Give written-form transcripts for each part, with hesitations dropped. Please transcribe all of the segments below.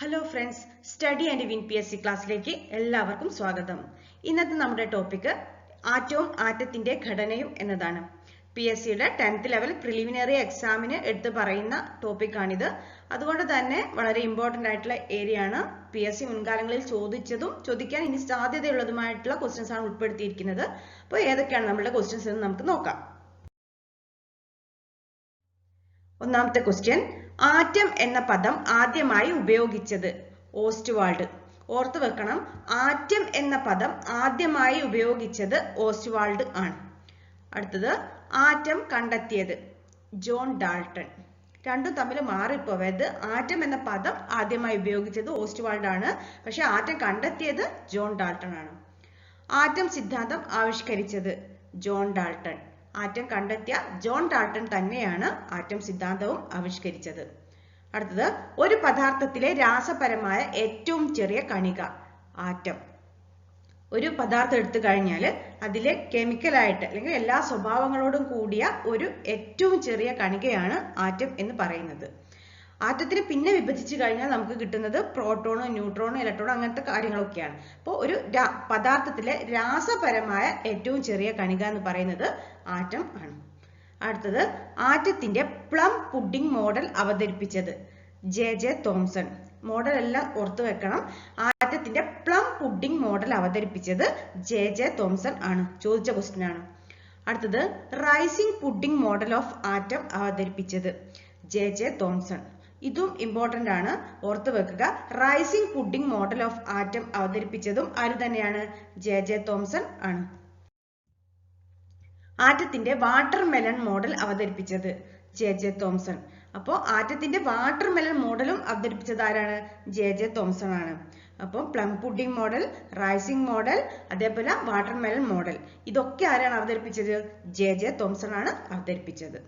Hello friends, study and win PSC ക്ലാസ്സിലേക്ക് എല്ലാവർക്കും സ്വാഗതം. ഇന്നത്തെ നമ്മുടെ ടോപ്പിക് ആറ്റവും ആറ്റത്തിന്റെ ഘടനയും എന്നതാണ്. PSCയുടെ 10th ലെവൽ പ്രിലിമിനറി എക്സാമിന് എടുത്തു പറയുന്ന ടോപ്പിക്കാണിത്. അതുകൊണ്ട് തന്നെ വളരെ ഇമ്പോർട്ടന്റ് ആയിട്ടുള്ള ഏരിയ ആണ്. PSC മുൻകാലങ്ങളിൽ ചോദിച്ചതും ചോദിക്കാൻ ഇനി സാധ്യതയുള്ളതുമായിട്ടുള്ള ക്വസ്റ്റ്യൻസ് ആണ് ഉൾപ്പെടുത്തിയിരിക്കുന്നത്. അപ്പോൾ ഏതൊക്കെയാണ് നമ്മുടെ ക്വസ്റ്റ്യൻസ് എന്ന് നമുക്ക് നോക്കാം. ഒന്നാമത്തെ ക്വസ്റ്റ്യൻ, ആറ്റം എന്ന പദം ആദ്യമായി ഉപയോഗിച്ചത്? ഓസ്റ്റ്വാൾഡ്. ഓർത്തു വെക്കണം, ആറ്റം എന്ന പദം ആദ്യമായി ഉപയോഗിച്ചത് ഓസ്റ്റ്വാൾഡ് ആണ്. അടുത്തത്, ആറ്റം കണ്ടെത്തിയത്? John Dalton. രണ്ടും തമ്മിൽ മാറിപ്പോവരുത്. ആറ്റം എന്ന പദം ആദ്യമായി ഉപയോഗിച്ചത് ഓസ്റ്റ്വാൾഡ് ആണ്, പക്ഷെ ആറ്റം കണ്ടെത്തിയത് ജോൺ ഡാൾട്ടൺ ആണ്. ആറ്റം സിദ്ധാന്തം ആവിഷ്കരിച്ചത്? John Dalton. ആറ്റം കണ്ടെത്തിയ ജോൺ ഡാൾട്ടൺ തന്നെയാണ് ആറ്റം സിദ്ധാന്തവും ആവിഷ്കരിച്ചത്. അടുത്തത്, ഒരു പദാർത്ഥത്തിലെ രാസപരമായ ഏറ്റവും ചെറിയ കണിക? ആറ്റം. ഒരു പദാർത്ഥം എടുത്തു കഴിഞ്ഞാൽ അതിലെ കെമിക്കലായിട്ട് അല്ലെങ്കിൽ എല്ലാ സ്വഭാവങ്ങളോടും കൂടിയ ഒരു ഏറ്റവും ചെറിയ കണികയാണ് ആറ്റം എന്ന് പറയുന്നത്. ആറ്റത്തിന് പിന്നെ വിഭജിച്ചു കഴിഞ്ഞാൽ നമുക്ക് കിട്ടുന്നത് പ്രോട്ടോണും ന്യൂട്രോണും ഇലക്ട്രോണും അങ്ങനത്തെ കാര്യങ്ങളൊക്കെയാണ്. അപ്പോൾ ഒരു പദാർത്ഥത്തിലെ രാസപരമായ ഏറ്റവും ചെറിയ കണിക എന്ന് പറയുന്നത് ആറ്റം ആണ്. അടുത്തത്, ആറ്റത്തിന്റെ പ്ലം പുഡിംഗ് മോഡൽ അവതരിപ്പിച്ചത്? JJ Thomson. മോഡൽ എല്ലാം ഓർത്തു വെക്കണം. ആറ്റത്തിന്റെ പ്ലം പുഡിംഗ് മോഡൽ അവതരിപ്പിച്ചത് JJ തോംസൺ ആണ്. ചോദിച്ച ക്വസ്റ്റ്യൻ ആണ്. അടുത്തത്, raisin pudding model of atom അവതരിപ്പിച്ചത്? JJ Thomson. ഇതും ഇമ്പോർട്ടന്റ് ആണ്, ഓർത്തു വെക്കുക. Raisin pudding model of atom അവതരിപ്പിച്ചതും ആര് തന്നെയാണ്? JJ തോംസൺ ആണ്. ആറ്റത്തിന്റെ വാട്ടർ മെലൺ മോഡൽ അവതരിപ്പിച്ചത്? JJ Thomson. അപ്പോൾ ആറ്റത്തിന്റെ വാട്ടർ മെലൺ മോഡലും അവതരിപ്പിച്ചത് ആരാണ്? JJ തോംസൺ ആണ്. അപ്പം plum pudding model, rising model, അതേപോലെ വാട്ടർ മെലൺ മോഡൽ, ഇതൊക്കെ ആരാണ് അവതരിപ്പിച്ചത്? JJ തോംസൺ ആണ് അവതരിപ്പിച്ചത്.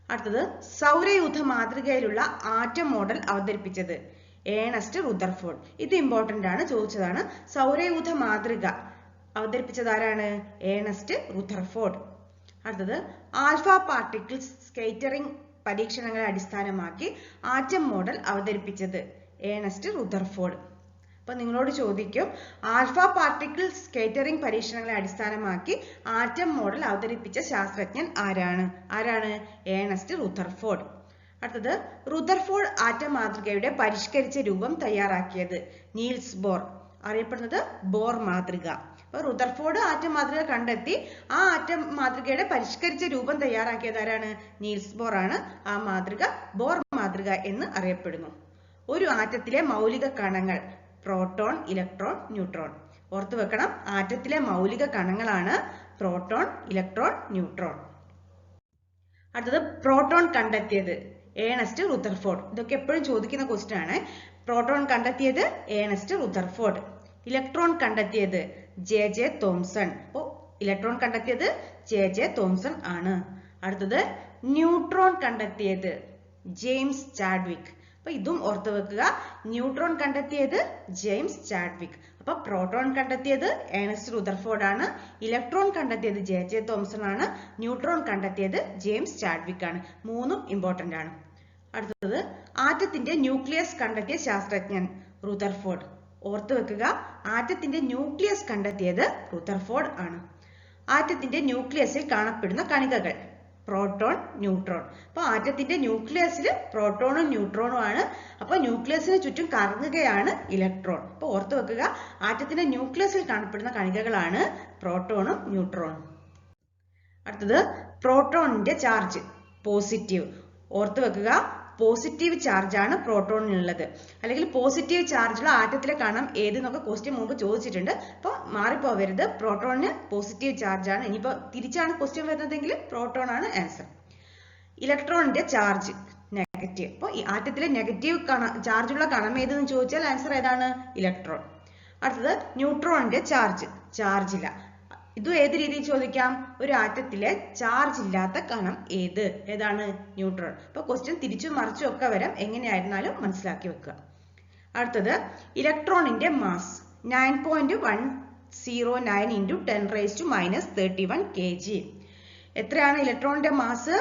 അടുത്തത്, സൗരയൂഥ മാതൃകയിലുള്ള ആറ്റം മോഡൽ അവതരിപ്പിച്ചത്? Ernest Rutherford. ഇത് ഇമ്പോർട്ടന്റ് ആണ്, ചോദിച്ചതാണ്. സൗരയൂഥ മാതൃക അവതരിപ്പിച്ചത് ആരാണ്? Ernest Rutherford. അടുത്തത്, ആൽഫ പാർട്ടിക്കിൾസ് സ്കേറ്ററിംഗ് പരീക്ഷണങ്ങളെ അടിസ്ഥാനമാക്കി ആറ്റം മോഡൽ അവതരിപ്പിച്ചത്? Ernest Rutherford. അപ്പൊ നിങ്ങളോട് ചോദിക്കും, ആൽഫ പാർട്ടിക്കിൾ സ്കേറ്ററിംഗ് പരീക്ഷണങ്ങളെ അടിസ്ഥാനമാക്കി ആറ്റം മോഡൽ അവതരിപ്പിച്ച ശാസ്ത്രജ്ഞൻ ആരാണ്? Ernest Rutherford. അടുത്തത്, റുദർഫോർഡ് ആറ്റം മാതൃകയുടെ പരിഷ്കരിച്ച രൂപം തയ്യാറാക്കിയത്? Niels Bohr. അറിയപ്പെടുന്നത് ബോർ മാതൃക. അപ്പൊ റുദർഫോർഡ് ആറ്റം മാതൃക കണ്ടെത്തി ആ ആറ്റം മാതൃകയുടെ പരിഷ്കരിച്ച രൂപം തയ്യാറാക്കിയത് ആരാണ്? നീൽസ് ബോർ ആണ്. ആ മാതൃക ബോർ മാതൃക എന്ന് അറിയപ്പെടുന്നു. ഒരു ആറ്റത്തിലെ മൗലിക കണങ്ങൾ? Proton, electron, neutron. ഓർത്തു വെക്കണം, ആറ്റത്തിലെ മൗലിക കണങ്ങളാണ് പ്രോട്ടോൺ, ഇലക്ട്രോൺ, ന്യൂട്രോൺ. അടുത്തത്, പ്രോട്ടോൺ കണ്ടെത്തിയത്? Ernest Rutherford. ഇതൊക്കെ എപ്പോഴും ചോദിക്കുന്ന ക്വസ്റ്റ്യൻ ആണ്. പ്രോട്ടോൺ കണ്ടെത്തിയത് ഏണസ്റ്റ് റുദർഫോർഡ്. ഇലക്ട്രോൺ കണ്ടെത്തിയത്? JJ Thomson. അപ്പോൾ ഇലക്ട്രോൺ കണ്ടെത്തിയത് JJ തോംസൺ ആണ്. അടുത്തത്, ന്യൂട്രോൺ കണ്ടെത്തിയത്? James Chadwick. അപ്പൊ ഇതും ഓർത്തു വെക്കുക. ന്യൂട്രോൺ കണ്ടെത്തിയത് ജെയിംസ് ചാഡ്വിക്. അപ്പൊ പ്രോട്ടോൺ കണ്ടെത്തിയത് ഏണസ്റ്റ് റുദർഫോർഡ് ആണ്. ഇലക്ട്രോൺ കണ്ടെത്തിയത് JJ തോംസൺ ആണ്. ന്യൂട്രോൺ കണ്ടെത്തിയത് ജെയിംസ് ചാഡ്വിക് ആണ്. മൂന്നും ഇമ്പോർട്ടന്റ് ആണ്. അടുത്തത്, ആറ്റത്തിന്റെ ന്യൂക്ലിയസ് കണ്ടെത്തിയ ശാസ്ത്രജ്ഞൻ? റുദർഫോർഡ്. ഓർത്തു വെക്കുക, ആറ്റത്തിന്റെ ന്യൂക്ലിയസ് കണ്ടെത്തിയത് റുദർഫോർഡ് ആണ്. ആറ്റത്തിന്റെ ന്യൂക്ലിയസിൽ കാണപ്പെടുന്ന കണികകൾ? Proton, neutron. അപ്പൊ ആറ്റത്തിന്റെ ന്യൂക്ലിയസിൽ പ്രോട്ടോണും ന്യൂട്രോണും ആണ്. അപ്പൊ ന്യൂക്ലിയസിന് ചുറ്റും കറങ്ങുകയാണ് ഇലക്ട്രോൺ. അപ്പൊ ഓർത്തു വെക്കുക, ആറ്റത്തിന്റെ ന്യൂക്ലിയസിൽ കാണപ്പെടുന്ന കണികകളാണ് പ്രോട്ടോണും ന്യൂട്രോണും. അടുത്തത്, പ്രോട്ടോണിന്റെ ചാർജ്? പോസിറ്റീവ്. ഓർത്തു വെക്കുക, പോസിറ്റീവ് ചാർജ് ആണ് പ്രോട്ടോണിനുള്ളത്. അല്ലെങ്കിൽ പോസിറ്റീവ് ചാർജുള്ള ആറ്റത്തിലെ കണം ഏതെന്നൊക്കെ ക്വസ്റ്റ്യൻ മുമ്പ് ചോദിച്ചിട്ടുണ്ട്. അപ്പോൾ മാറിപ്പോവരുത്, പ്രോട്ടോണിന് പോസിറ്റീവ് ചാർജ് ആണ്. ഇനിയിപ്പോ തിരിച്ചാണ് ക്വസ്റ്റ്യൻ വരുന്നതെങ്കിൽ പ്രോട്ടോൺ ആണ് ആൻസർ. ഇലക്ട്രോണിന്റെ ചാർജ്? നെഗറ്റീവ്. അപ്പോൾ ഈ ആറ്റത്തിലെ നെഗറ്റീവ് ചാർജുള്ള കണം ഏതെന്ന് ചോദിച്ചാൽ ആൻസർ ഏതാണ്? ഇലക്ട്രോൺ. അടുത്തത്, ന്യൂട്രോണിന്റെ ചാർജ്? ചാർജില്ല. ഇത് ഏത് രീതിയിൽ ചോദിക്കാം? ഒരു ആറ്റത്തിലെ ചാർജ് ഇല്ലാത്ത കണം ഏതാണ്? ന്യൂട്രോൺ. അപ്പൊ ക്വസ്റ്റ്യൻ തിരിച്ചും മറിച്ചും ഒക്കെ വരാം, എങ്ങനെയായിരുന്നാലും മനസ്സിലാക്കി വെക്കുക. അടുത്തത്, ഇലക്ട്രോണിന്റെ മാസ്? 9.109 × 10⁻⁻31 kg. എത്രയാണ് ഇലക്ട്രോണിന്റെ മാസ്?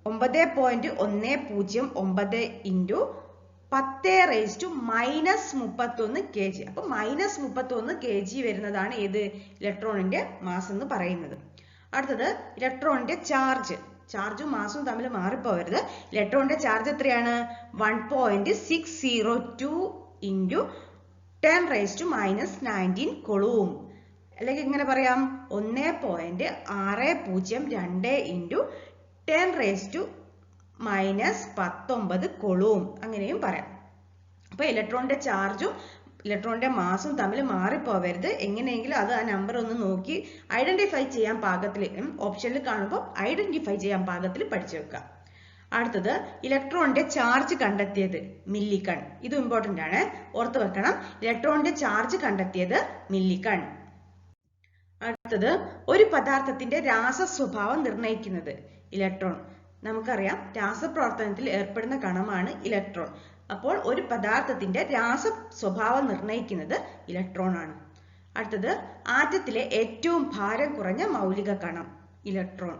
9.109 × 10⁻31 kg. അപ്പൊ -31 kg വരുന്നതാണ് ഏത് ഇലക്ട്രോണിന്റെ മാസ് എന്ന് പറയുന്നത്. അടുത്തത് ഇലക്ട്രോണിന്റെ ചാർജും മാസും തമ്മിൽ മാറിപ്പോവരുത്. ഇലക്ട്രോണിന്റെ ചാർജ് എത്രയാണ്? 1.602 into 10⁻⁻19 കൊളൂം. അല്ലെങ്കിൽ ഇങ്ങനെ പറയാം 1.602 into 10⁻⁻19 കൊളൂം, അങ്ങനെയും പറയാം. അപ്പൊ ഇലക്ട്രോണിന്റെ ചാർജും ഇലക്ട്രോണിന്റെ മാസും തമ്മിൽ മാറിപ്പോവരുത്. എങ്ങനെയെങ്കിലും അത് ആ നമ്പർ ഒന്ന് നോക്കി ഐഡന്റിഫൈ ചെയ്യാൻ പാകത്തിൽ ഓപ്ഷനിൽ കാണുമ്പോൾ ഐഡന്റിഫൈ ചെയ്യാൻ പാകത്തിൽ പഠിച്ചു വെക്കുക. അടുത്തത് ഇലക്ട്രോണിന്റെ ചാർജ് കണ്ടെത്തിയത് മില്ലിക്കൺ. ഇത് ഇമ്പോർട്ടന്റ് ആണ്, ഓർത്ത് വെക്കണം. ഇലക്ട്രോണിന്റെ ചാർജ് കണ്ടെത്തിയത് മില്ലിക്കൺ. അടുത്തത് ഒരു പദാർത്ഥത്തിന്റെ രാസ സ്വഭാവം നിർണ്ണയിക്കുന്നത് ഇലക്ട്രോൺ. നമുക്കറിയാം രാസപ്രവർത്തനത്തിൽ ഏർപ്പെടുന്ന കണമാണ് ഇലക്ട്രോൺ. അപ്പോൾ ഒരു പദാർത്ഥത്തിന്റെ രാസ സ്വഭാവം നിർണ്ണയിക്കുന്നത് ഇലക്ട്രോൺ ആണ്. അടുത്തത് ആറ്റത്തിലെ ഏറ്റവും ഭാരം കുറഞ്ഞ മൗലിക കണം ഇലക്ട്രോൺ.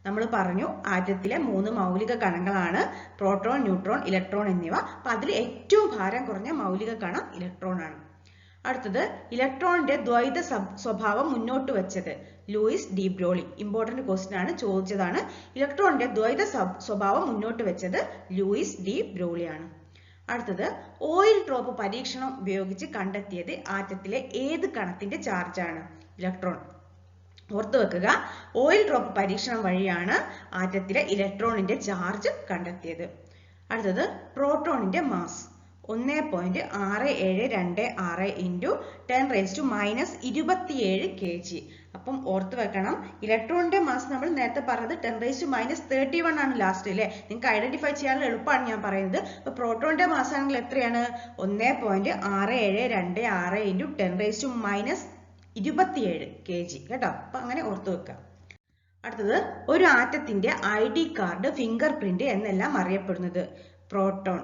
നമ്മൾ പറഞ്ഞു ആറ്റത്തിലെ 3 മൗലിക കണങ്ങളാണ് പ്രോട്ടോൺ, ന്യൂട്രോൺ, ഇലക്ട്രോൺ എന്നിവ. അപ്പൊ അതിൽ ഏറ്റവും ഭാരം കുറഞ്ഞ മൗലിക കണം ഇലക്ട്രോൺ ആണ്. അടുത്തത് ഇലക്ട്രോണിന്റെ ദ്വൈത സ്വഭാവം മുന്നോട്ട് വെച്ചത് Luis D Broglie. Important question ആണ്, ചോദിച്ചതാണ്. ഇലക്ട്രോണിന്റെ ദ്വൈത സ്വഭാവം മുന്നോട്ട് വെച്ചത് ലൂയിസ് ഡി ബ്രോളി ആണ്. അടുത്തത് ഓയിൽ ഡ്രോപ്പ് പരീക്ഷണം ഉപയോഗിച്ച് കണ്ടെത്തിയത് ആറ്റത്തിലെ ഏത് കണത്തിന്റെ ചാർജാണ്? ഇലക്ട്രോൺ. ഓർത്തു വെക്കുക, ഓയിൽ ഡ്രോപ്പ് പരീക്ഷണം വഴിയാണ് ആറ്റത്തിലെ ഇലക്ട്രോണിന്റെ ചാർജ് കണ്ടെത്തിയത്. അടുത്തത് പ്രോട്ടോണിന്റെ മാസ് 1.6726 into 10⁻⁻27 kg. അപ്പം ഓർത്ത് വെക്കണം, ഇലക്ട്രോണിന്റെ മാസ് നമ്മൾ നേരത്തെ പറഞ്ഞത് 10⁻31 ആണ് ലാസ്റ്റ് അല്ലേ. നിങ്ങൾക്ക് ഐഡന്റിഫൈ ചെയ്യാനുള്ള എളുപ്പമാണ് ഞാൻ പറയുന്നത്. അപ്പൊ പ്രോട്ടോണിന്റെ മാസ് ആണെങ്കിൽ എത്രയാണ്? 1.6726 into 10⁻�27 kg കേട്ടോ. അപ്പൊ അങ്ങനെ ഓർത്ത് വെക്കുക. അടുത്തത് ഒരു ആറ്റത്തിന്റെ ID കാർഡ്, ഫിംഗർ പ്രിന്റ് എന്നെല്ലാം അറിയപ്പെടുന്നത് പ്രോട്ടോൺ.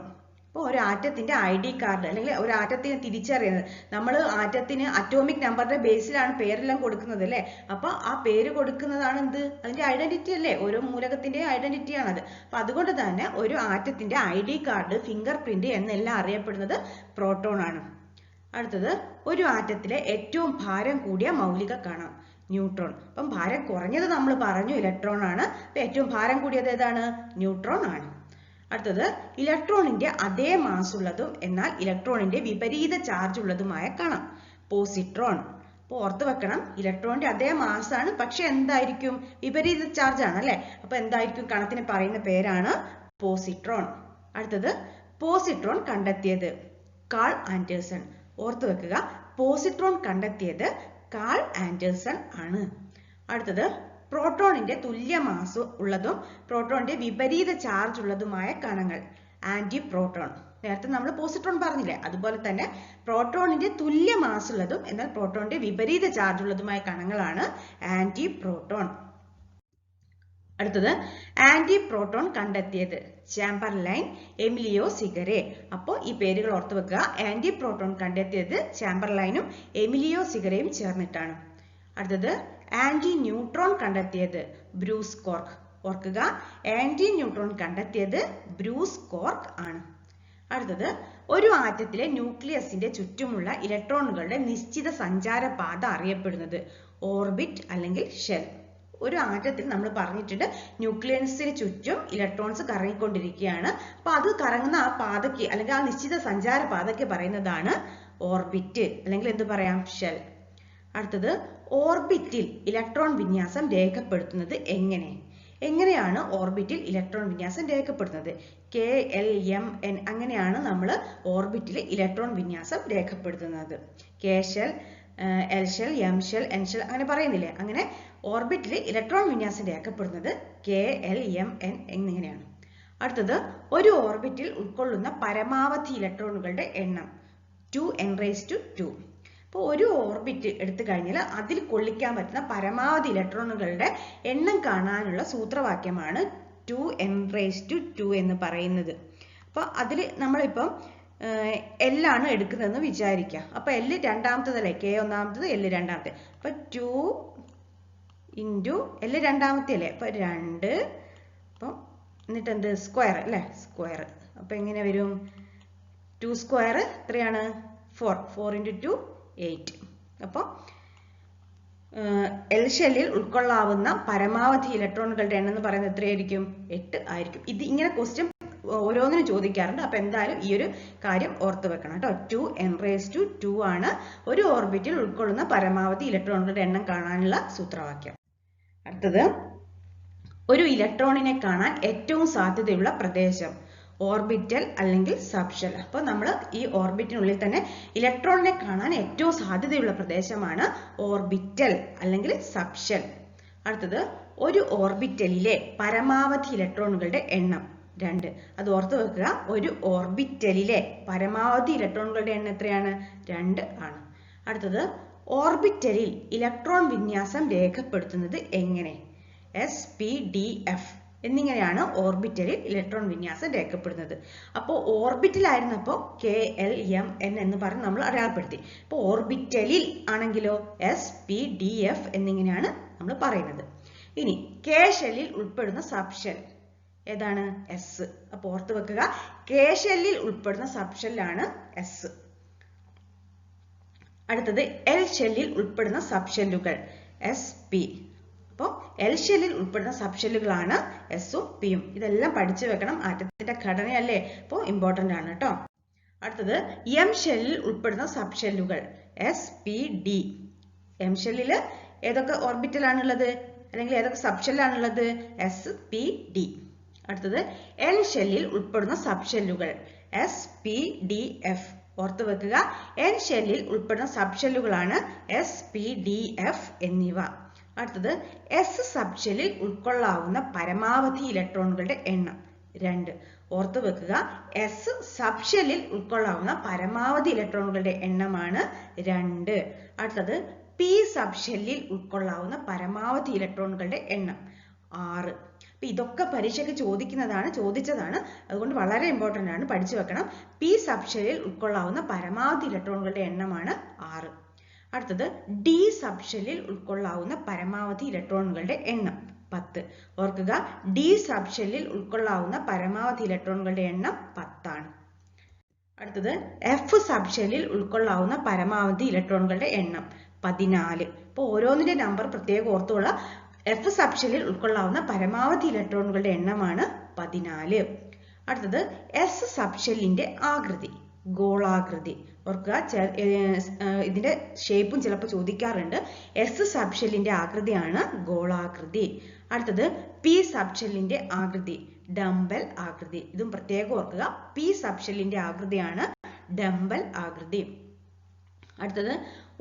അപ്പോൾ ഒരു ആറ്റത്തിന്റെ ID കാർഡ് അല്ലെങ്കിൽ ഒരു ആറ്റത്തിനെ തിരിച്ചറിയുന്നത്, നമ്മൾ ആറ്റത്തിന് അറ്റോമിക് നമ്പറിന്റെ ബേസിലാണ് പേരെല്ലാം കൊടുക്കുന്നത് അല്ലേ. അപ്പൊ ആ പേര് കൊടുക്കുന്നതാണ് എന്ത്? അതിന്റെ ഐഡന്റിറ്റി അല്ലേ. ഓരോ മൂലകത്തിന്റെയും ഐഡന്റിറ്റി ആണത്. അപ്പൊ അതുകൊണ്ട് തന്നെ ഒരു ആറ്റത്തിന്റെ ID കാർഡ്, ഫിംഗർ പ്രിന്റ് എന്നെല്ലാം അറിയപ്പെടുന്നത് പ്രോട്ടോൺ ആണ്. അടുത്തത് ഒരു ആറ്റത്തിലെ ഏറ്റവും ഭാരം കൂടിയ മൗലിക കണം ന്യൂട്രോൺ. അപ്പം ഭാരം കുറഞ്ഞത് നമ്മൾ പറഞ്ഞു ഇലക്ട്രോൺ ആണ്. അപ്പൊ ഏറ്റവും ഭാരം കൂടിയത് ഏതാണ്? ന്യൂട്രോൺ ആണ്. അടുത്തത് ഇലക്ട്രോണിന്റെ അതേ മാസ് ഉള്ളതും എന്നാൽ ഇലക്ട്രോണിന്റെ വിപരീത ചാർജ് ഉള്ളതുമായ കണം പോസിട്രോൺ. അപ്പോൾ ഓർത്ത് വെക്കണം, ഇലക്ട്രോണിന്റെ അതേ മാസ് ആണ്, പക്ഷെ എന്തായിരിക്കും? വിപരീത ചാർജ് ആണ് അല്ലെ. അപ്പൊ എന്തായിരിക്കും? കണത്തിന് പറയുന്ന പേരാണ് പോസിട്രോൺ. അടുത്തത് പോസിട്രോൺ കണ്ടെത്തിയത് കാൾ ആൻഡേഴ്സൺ. ഓർത്ത് വെക്കുക, പോസിട്രോൺ കണ്ടെത്തിയത് കാൾ ആൻഡേഴ്സൺ ആണ്. അടുത്തത് പ്രോട്ടോണിന്റെ തുല്യ മാസ് ഉള്ളതും പ്രോട്ടോണിന്റെ വിപരീത ചാർജ് ഉള്ളതുമായ കണങ്ങൾ ആന്റി പ്രോട്ടോൺ. നേരത്തെ നമ്മൾ പോസിട്രോൺ പറഞ്ഞില്ലേ, അതുപോലെ തന്നെ പ്രോട്ടോണിന്റെ തുല്യ മാസ് ഉള്ളതും എന്നാൽ പ്രോട്ടോണിന്റെ വിപരീത ചാർജ് ഉള്ളതുമായ കണങ്ങളാണ് ആന്റി പ്രോട്ടോൺ. അടുത്തത് ആന്റി പ്രോട്ടോൺ കണ്ടെത്തിയത് ചാമ്പർലൈൻ, എമിലിയോ സിഗരെ. അപ്പോൾ ഈ പേരുകൾ ഓർത്ത് വെക്കുക. ആന്റി പ്രോട്ടോൺ കണ്ടെത്തിയത് ചാമ്പർലൈനും എമിലിയോ സിഗരയും ചേർന്നിട്ടാണ്. അടുത്തത് ആന്റി ന്യൂട്രോൺ കണ്ടെത്തിയത് ബ്രൂസ് കോർക്ക്. ഓർക്കുക, ആന്റി ന്യൂട്രോൺ കണ്ടെത്തിയത് ബ്രൂസ് കോർക്ക് ആണ്. അടുത്തത് ഒരു ആറ്റത്തിലെ ന്യൂക്ലിയസിന്റെ ചുറ്റുമുള്ള ഇലക്ട്രോണുകളുടെ നിശ്ചിത സഞ്ചാരപാത അറിയപ്പെടുന്നത് ഓർബിറ്റ് അല്ലെങ്കിൽ ഷെൽ. ഒരു ആറ്റത്തിൽ നമ്മൾ പറഞ്ഞിട്ടുണ്ട് ന്യൂക്ലിയസിന് ചുറ്റും ഇലക്ട്രോൺസ് കറങ്ങിക്കൊണ്ടിരിക്കുകയാണ്. അപ്പൊ അത് കറങ്ങുന്ന ആ പാതയ്ക്ക് അല്ലെങ്കിൽ ആ നിശ്ചിത സഞ്ചാര പാതയ്ക്ക് പറയുന്നതാണ് ഓർബിറ്റ് അല്ലെങ്കിൽ എന്ത് പറയാം? ഷെൽ. അടുത്തത് ഓർബിറ്റിൽ ഇലക്ട്രോൺ വിന്യാസം രേഖപ്പെടുത്തുന്നത് എങ്ങനെയാണ് ഓർബിറ്റിൽ ഇലക്ട്രോൺ വിന്യാസം രേഖപ്പെടുത്തുന്നത്? KLMN അങ്ങനെയാണ് നമ്മൾ ഓർബിറ്റിൽ ഇലക്ട്രോൺ വിന്യാസം രേഖപ്പെടുത്തുന്നത്. K shell, L shell, M shell, N shell അങ്ങനെ പറയുന്നില്ലേ. അങ്ങനെ ഓർബിറ്റിൽ ഇലക്ട്രോൺ വിന്യാസം രേഖപ്പെടുന്നത് KLMN എന്നിങ്ങനെയാണ്. അടുത്തത് ഒരു ഓർബിറ്റിൽ ഉൾക്കൊള്ളുന്ന പരമാവധി ഇലക്ട്രോണുകളുടെ എണ്ണം 2n⁻². അപ്പോൾ ഒരു ഓർബിറ്റ് എടുത്തു കഴിഞ്ഞാൽ അതിൽ കൊള്ളിക്കാൻ പറ്റുന്ന പരമാവധി ഇലക്ട്രോണുകളുടെ എണ്ണം കാണാനുള്ള സൂത്രവാക്യമാണ് 2n⁻² എന്ന് പറയുന്നത്. അപ്പൊ അതിൽ നമ്മളിപ്പം L ആണ് എടുക്കുന്നതെന്ന് വിചാരിക്കുക. അപ്പൊ L രണ്ടാമത്തതല്ലേ, K ഒന്നാമത്തത്, L രണ്ടാമത്തെ. അപ്പൊ 2 ഇൻറ്റു L രണ്ടാമത്തെ അല്ലേ, അപ്പൊ 2, അപ്പം എന്നിട്ട് എന്ത് സ്ക്വയർ അല്ലേ, സ്ക്വയർ. അപ്പൊ എങ്ങനെ വരും? 2 സ്ക്വയർ എത്രയാണ് 4 × 2 8. അപ്പോൾ എൽ ഷെല്ലിൽ ഉൾക്കൊള്ളാവുന്ന പരമാവധി ഇലക്ട്രോണുകളുടെ എണ്ണം എന്ന് പറയുന്നത് എത്രയായിരിക്കും 8 ആയിരിക്കും. ഇത് ഇങ്ങനെ ക്വസ്റ്റ്യൻ ഓരോന്നിനും ചോദിക്കാറുണ്ട്. അപ്പൊ എന്തായാലും ഈ ഒരു കാര്യം ഓർത്ത് വെക്കണം കേട്ടോ. 2n⁻²2 ആണ് ഒരു ഓർബിറ്റിൽ ഉൾക്കൊള്ളുന്ന പരമാവധി ഇലക്ട്രോണുകളുടെ എണ്ണം കാണാനുള്ള സൂത്രവാക്യം. അടുത്തത് ഒരു ഇലക്ട്രോണിനെ കാണാൻ ഏറ്റവും സാധ്യതയുള്ള പ്രദേശം ഓർബിറ്റൽ അല്ലെങ്കിൽ സബ്ഷെൽ. അപ്പോൾ നമ്മൾ ഈ ഓർബിറ്റിനുള്ളിൽ തന്നെ ഇലക്ട്രോണിനെ കാണാൻ ഏറ്റവും സാധ്യതയുള്ള പ്രദേശമാണ് ഓർബിറ്റൽ അല്ലെങ്കിൽ സബ്ഷെൽ. അടുത്തത് ഒരു ഓർബിറ്റലിലെ പരമാവധി ഇലക്ട്രോണുകളുടെ എണ്ണം 2. അത് ഓർത്ത് വെക്കുക. ഒരു ഓർബിറ്റലിലെ പരമാവധി ഇലക്ട്രോണുകളുടെ എണ്ണം എത്രയാണ് 2 ആണ്. അടുത്തത് ഓർബിറ്റലിൽ ഇലക്ട്രോൺ വിന്യാസം രേഖപ്പെടുത്തുന്നത് എങ്ങനെ? s,p,d,f എന്നിങ്ങനെയാണ് ഓർബിറ്റലിൽ ഇലക്ട്രോൺ വിന്യാസം രേഖപ്പെടുന്നത്. അപ്പോൾ ഓർബിറ്റൽ ആയിരുന്നപ്പോൾ KLM എന്ന് പറഞ്ഞ് നമ്മൾ അടയാളപ്പെടുത്തി. അപ്പോൾ ഓർബിറ്റലിൽ ആണെങ്കിലോ s,p,d,f എന്നിങ്ങനെയാണ് നമ്മൾ പറയുന്നത്. ഇനി K ഷെല്ലിൽ ഉൾപ്പെടുന്ന സബ്ഷെൽ ഏതാണ്? S. അപ്പോൾ ഓർത്ത് വെക്കുക, K ഷെല്ലിൽ ഉൾപ്പെടുന്ന സബ്ഷെല്ലാണ് S. അടുത്തത് L ഷെല്ലിൽ ഉൾപ്പെടുന്ന സബ്ഷെല്ലുകൾ SP. അപ്പോൾ L ഷെല്ലിൽ ഉൾപ്പെടുന്ന സബ്ഷെല്ലുകളാണ് എസും പിയും. ഇതെല്ലാം പഠിച്ചു വെക്കണം. ആറ്റത്തിന്റെ ഘടനയല്ലേ, അപ്പോൾ ഇമ്പോർട്ടന്റ് ആണ് കേട്ടോ. അടുത്തത് M ഷെല്ലിൽ ഉൾപ്പെടുന്ന സബ്ഷെല്ലുകൾ SPD. M ഷെല്ലിൽ ഏതൊക്കെ ഓർബിറ്റൽ ആണുള്ളത് അല്ലെങ്കിൽ ഏതൊക്കെ സബ്ഷെല്ലാണുള്ളത്? SPD. അടുത്തത് N ഷെല്ലിൽ ഉൾപ്പെടുന്ന സബ്ഷെല്ലുകൾ SPDF. ഓർത്ത് വെക്കുക, N ഷെല്ലിൽ ഉൾപ്പെടുന്ന സബ്ഷെല്ലുകളാണ് SPDF എന്നിവ. അടുത്തത് S സബ്ഷെല്ലിൽ ഉൾക്കൊള്ളാവുന്ന പരമാവധി ഇലക്ട്രോണുകളുടെ എണ്ണം 2. ഓർത്ത് വെക്കുക, S സബ്ഷെല്ലിൽ ഉൾക്കൊള്ളാവുന്ന പരമാവധി ഇലക്ട്രോണുകളുടെ എണ്ണമാണ് 2. അടുത്തത് P സബ്ഷെല്ലിൽ ഉൾക്കൊള്ളാവുന്ന പരമാവധി ഇലക്ട്രോണുകളുടെ എണ്ണം 6. അപ്പൊ ഇതൊക്കെ പരീക്ഷയ്ക്ക് ചോദിച്ചതാണ്. അതുകൊണ്ട് വളരെ ഇമ്പോർട്ടന്റ് ആണ്, പഠിച്ചു വെക്കണം. P സബ്ഷെല്ലിൽ ഉൾക്കൊള്ളാവുന്ന പരമാവധി ഇലക്ട്രോണുകളുടെ എണ്ണമാണ് 6. അടുത്തത് D സബ്ഷെല്ലിൽ ഉൾക്കൊള്ളാവുന്ന പരമാവധി ഇലക്ട്രോണുകളുടെ എണ്ണം 10. ഓർക്കുക, D സബ്ഷെല്ലിൽ ഉൾക്കൊള്ളാവുന്ന പരമാവധി ഇലക്ട്രോണുകളുടെ എണ്ണം 10 ആണ്. അടുത്തത് F സബ്ഷെല്ലിൽ ഉൾക്കൊള്ളാവുന്ന പരമാവധി ഇലക്ട്രോണുകളുടെ എണ്ണം 14. അപ്പോൾ ഓരോന്നിന്റെ നമ്പർ പ്രത്യേകം ഓർത്തുകൊള്ള. F സബ്ഷെല്ലിൽ ഉൾക്കൊള്ളാവുന്ന പരമാവധി ഇലക്ട്രോണുകളുടെ എണ്ണമാണ് 14. അടുത്തത് S സബ്ഷെല്ലിന്റെ ആകൃതി ഗോളാകൃതി. ഓർക്കുക, ഇതിന്റെ ഷേപ്പും ചിലപ്പോൾ ചോദിക്കാറുണ്ട്. S സബ്ഷെല്ലിന്റെ ആകൃതിയാണ് ഗോളാകൃതി. അടുത്തത് P സബ്ഷെല്ലിന്റെ ആകൃതി ഡംബൽ ആകൃതി. ഇതും പ്രത്യേകം ഓർക്കുക, P സബ്ഷെല്ലിന്റെ ആകൃതിയാണ് ഡംബൽ ആകൃതി. അടുത്തത്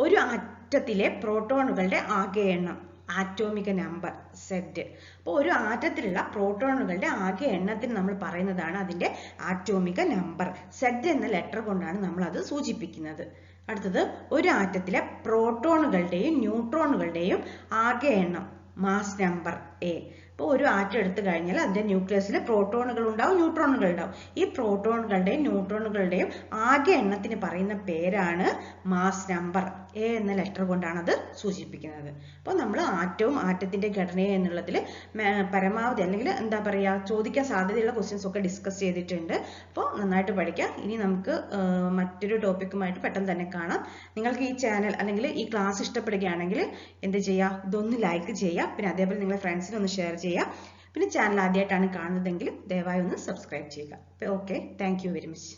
ഒരു ആറ്റത്തിലെ പ്രോട്ടോണുകളുടെ ആകെ എണ്ണം ആറ്റോമിക നമ്പർ Z. അപ്പോൾ ഒരു ആറ്റത്തിലുള്ള പ്രോട്ടോണുകളുടെ ആകെ എണ്ണത്തിന് നമ്മൾ പറയുന്നതാണ് അതിന്റെ ആറ്റോമിക നമ്പർ. Z എന്ന ലെറ്റർ കൊണ്ടാണ് നമ്മൾ അത് സൂചിപ്പിക്കുന്നത്. അടുത്തത് ഒരു ആറ്റത്തിലെ പ്രോട്ടോണുകളുടെയും ന്യൂട്രോണുകളുടെയും ആകെ എണ്ണം മാസ് നമ്പർ A. അപ്പോൾ ഒരു ആറ്റം എടുത്തു കഴിഞ്ഞാൽ അതിന്റെ ന്യൂക്ലിയസിൽ പ്രോട്ടോണുകൾ ഉണ്ടാവും, ന്യൂട്രോണുകൾ ഉണ്ടാവും. ഈ പ്രോട്ടോണുകളുടെയും ന്യൂട്രോണുകളുടെയും ആകെ എണ്ണത്തിന് പറയുന്ന പേരാണ് മാസ് നമ്പർ. A എന്ന ലെറ്റർ കൊണ്ടാണ് അത് സൂചിപ്പിക്കുന്നത്. അപ്പോൾ നമ്മൾ ആറ്റവും ആറ്റത്തിന്റെ ഘടനയും എന്നുള്ളതിൽ പരമാവധി അല്ലെങ്കിൽ എന്താ പറയുക ചോദിക്കാൻ സാധ്യതയുള്ള ക്വസ്റ്റ്യൻസ് ഒക്കെ ഡിസ്കസ് ചെയ്തിട്ടുണ്ട്. അപ്പോൾ നന്നായിട്ട് പഠിക്കാം. ഇനി നമുക്ക് മറ്റൊരു ടോപ്പിക്കുമായിട്ട് പെട്ടെന്ന് തന്നെ കാണാം. നിങ്ങൾക്ക് ഈ ചാനൽ അല്ലെങ്കിൽ ഈ ക്ലാസ് ഇഷ്ടപ്പെടുകയാണെങ്കിൽ എന്ത് ചെയ്യുക, ഇതൊന്ന് ലൈക്ക് ചെയ്യുക. പിന്നെ അതേപോലെ നിങ്ങളുടെ ഫ്രണ്ട്സിന് ഒന്ന് ഷെയർ ചെയ്യുക. പിന്നെ ചാനൽ ആദ്യമായിട്ടാണ് കാണുന്നതെങ്കിൽ ദയവായി ഒന്ന് സബ്സ്ക്രൈബ് ചെയ്യുക. Okay, thank you very much.